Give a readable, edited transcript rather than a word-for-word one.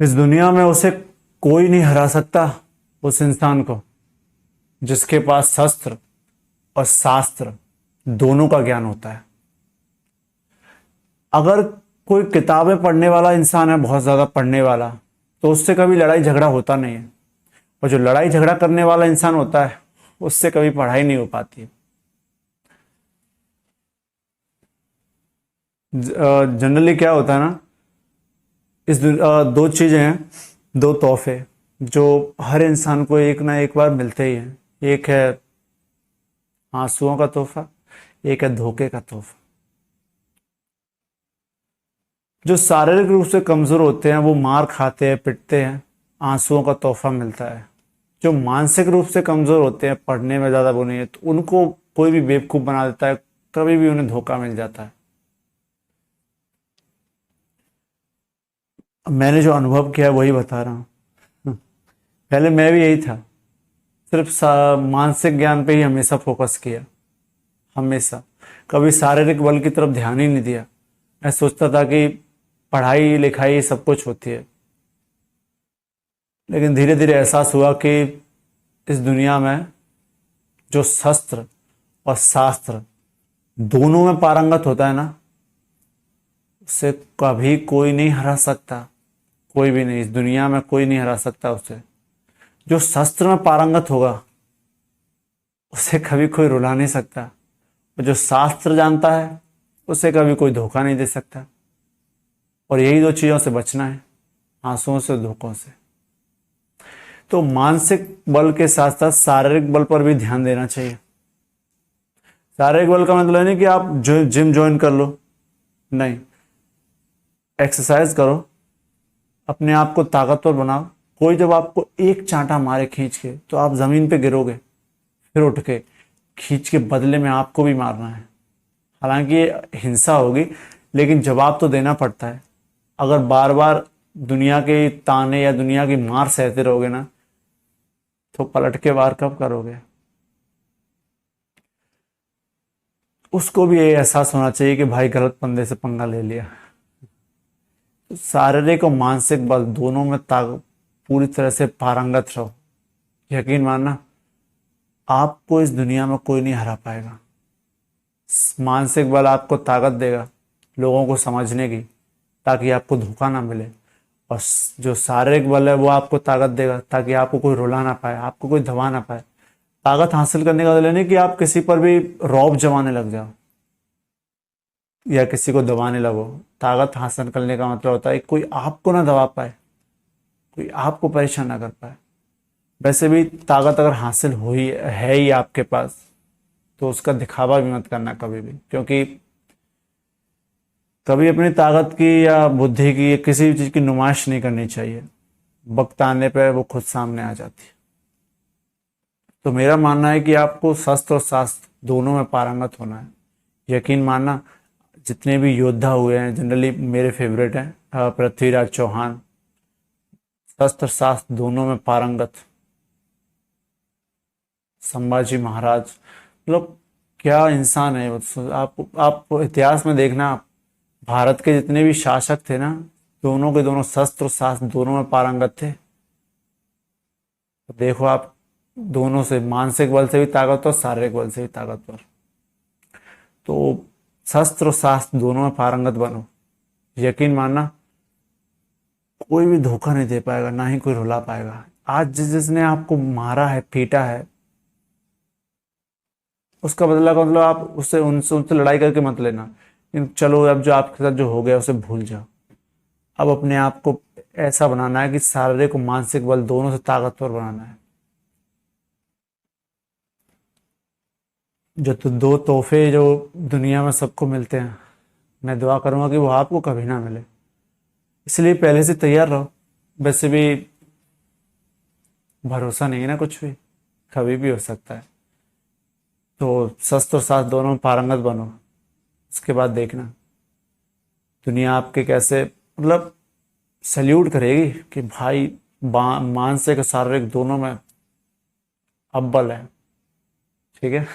इस दुनिया में उसे कोई नहीं हरा सकता, उस इंसान को जिसके पास शस्त्र और शास्त्र दोनों का ज्ञान होता है। अगर कोई किताबें पढ़ने वाला इंसान है, बहुत ज्यादा पढ़ने वाला, तो उससे कभी लड़ाई झगड़ा होता नहीं है। और जो लड़ाई झगड़ा करने वाला इंसान होता है, उससे कभी पढ़ाई नहीं हो पाती है। जनरली क्या होता है ना, दो चीजें हैं, दो तोहफे जो हर इंसान को एक ना एक बार मिलते ही हैं। एक है आंसुओं का तोहफा, एक है धोखे का तोहफा। जो शारीरिक रूप से कमजोर होते हैं वो मार खाते हैं, पिटते हैं, आंसुओं का तोहफा मिलता है। जो मानसिक रूप से कमजोर होते हैं, पढ़ने में ज्यादा वो नहीं है, तो उनको कोई भी बेवकूफ बना देता है, कभी भी उन्हें धोखा मिल जाता है। अब मैंने जो अनुभव किया है वही बता रहा हूँ। पहले मैं भी यही था, सिर्फ मानसिक ज्ञान पे ही हमेशा फोकस किया, हमेशा। कभी शारीरिक बल की तरफ ध्यान ही नहीं दिया। मैं सोचता था कि पढ़ाई लिखाई सब कुछ होती है, लेकिन धीरे धीरे एहसास हुआ कि इस दुनिया में जो शस्त्र और शास्त्र दोनों में पारंगत होता है ना, उसे कभी कोई नहीं हरा सकता। कोई भी नहीं, इस दुनिया में कोई नहीं हरा सकता उसे। जो शस्त्र में पारंगत होगा उसे कभी कोई रुला नहीं सकता, और जो शास्त्र जानता है उसे कभी कोई धोखा नहीं दे सकता। और यही दो चीजों से बचना है, आंसुओं से, धोखों से। तो मानसिक बल के साथ साथ शारीरिक बल पर भी ध्यान देना चाहिए। शारीरिक बल का मतलब नहीं कि आप जिम ज्वाइन कर लो, नहीं। एक्सरसाइज करो, अपने आप को ताकतवर बनाओ। कोई जब आपको एक चांटा मारे खींच के, तो आप जमीन पे गिरोगे, फिर उठ के खींच के बदले में आपको भी मारना है। हालांकि ये हिंसा होगी, लेकिन जवाब तो देना पड़ता है। अगर बार बार दुनिया के ताने या दुनिया की मार सहते रहोगे ना, तो पलट के वार कब करोगे। उसको भी ये एहसास होना चाहिए कि भाई गलत बंदे से पंगा ले लिया। तो शारीरिक और मानसिक बल दोनों में पूरी तरह से पारंगत रहो। यकीन मानना, आपको इस दुनिया में कोई नहीं हरा पाएगा। मानसिक बल आपको ताकत देगा लोगों को समझने की, ताकि आपको धोखा ना मिले। और जो शारीरिक बल है वो आपको ताकत देगा, ताकि आपको कोई रुला ना पाए, आपको कोई दबा ना पाए। ताकत हासिल करने का मतलब नहीं कि आप किसी पर भी रौब जमाने लग जाओ या किसी को दबाने लगो। ताकत हासिल करने का मतलब होता है कोई आपको ना दबा पाए, कोई आपको परेशान ना कर पाए। वैसे भी ताकत अगर हासिल हुई है ही आपके पास, तो उसका दिखावा भी मत करना कभी भी, क्योंकि कभी अपनी ताकत की या बुद्धि की या किसी भी चीज की नुमाइश नहीं करनी चाहिए। वक्त आने पर वो खुद सामने आ जाती है। तो मेरा मानना है कि आपको शस्त्र और शास्त्र दोनों में पारंगत होना है। यकीन मानना, जितने भी योद्धा हुए हैं जनरली मेरे फेवरेट हैं, पृथ्वीराज चौहान। शस्त्र शास्त्र दोनों में पारंगत। संभाजी महाराज, मतलब क्या इंसान है वो। आप इतिहास में देखना, भारत के जितने भी शासक थे ना, दोनों के दोनों शस्त्र और शास्त्र दोनों में पारंगत थे। तो देखो आप, दोनों से, मानसिक बल से भी ताकतवर, शारीरिक बल से भी ताकतवर। तो शस्त्र और शास्त्र दोनों में पारंगत बनो। यकीन मानना, कोई भी धोखा नहीं दे पाएगा, ना ही कोई रुला पाएगा। आज जिसने आपको मारा है, पीटा है, उसका बदला का मतलब आप उनसे लड़ाई करके मत लेना। लेकिन चलो, अब जो आपके साथ जो हो गया उसे भूल जाओ। अब अपने आप को ऐसा बनाना है कि शारीरिक और मानसिक बल दोनों से ताकतवर बनाना है। जो तो दो तोहफे जो दुनिया में सबको मिलते हैं, मैं दुआ करूंगा कि वो आपको कभी ना मिले। इसलिए पहले से तैयार रहो। वैसे भी भरोसा नहीं है ना, कुछ भी कभी भी हो सकता है। तो शस्त्र और शास्त्र दोनों में पारंगत बनो। उसके बाद देखना दुनिया आपके कैसे, मतलब सल्यूट करेगी कि भाई मानसिक और शारीरिक दोनों में अव्वल है। ठीक है।